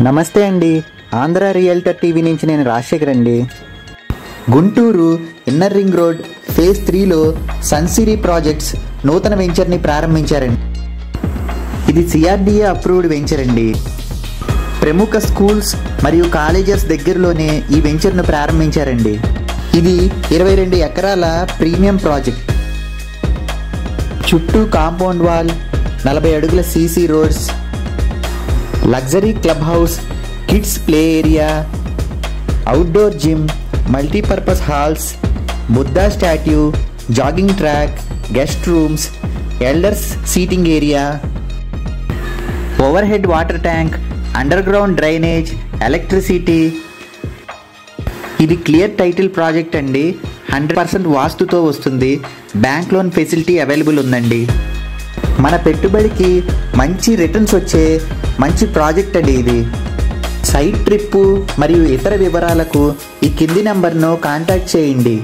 నమస్తే అండి. Andhra realtor TV నుంచి నేను రాజశేఖర్ అండి. Guntur inner ring road phase 3లో సన్సిరీ ప్రాజెక్ట్స్ నూతన వెంచర్ని ప్రారంభించారండి. ఇది సిఆర్డిఏ అప్రూవ్డ్ వెంచర్ అండి. ప్రముఖ స్కూల్స్ మరియు కాలేజెస్ దగ్గరలోనే ఈ వెంచర్ను ప్రారంభించారండి. ఇది 22 ఎకరాల ప్రీమియం ప్రాజెక్ట్. చుట్టూ కాంపౌండ్ వాల్, 40 అడుగుల CC roads, luxury club house, kids play area, outdoor gym, multipurpose halls, Buddha statue, jogging track, guest rooms, elders seating area, over head water tank, under ground drainage, electricity. ఇది clear title project అండి. 100% వాస్తుతో వస్తుంది. Bank loan facility available ఉందండి. మన పెట్టుబడికి మంచి returns వచ్చే మంచి project అండి ఇది. సైట్ ట్రిప్పు మరియు ఇతర వివరాలకు ఈ కింది నెంబర్ను కాంటాక్ట్ చేయండి.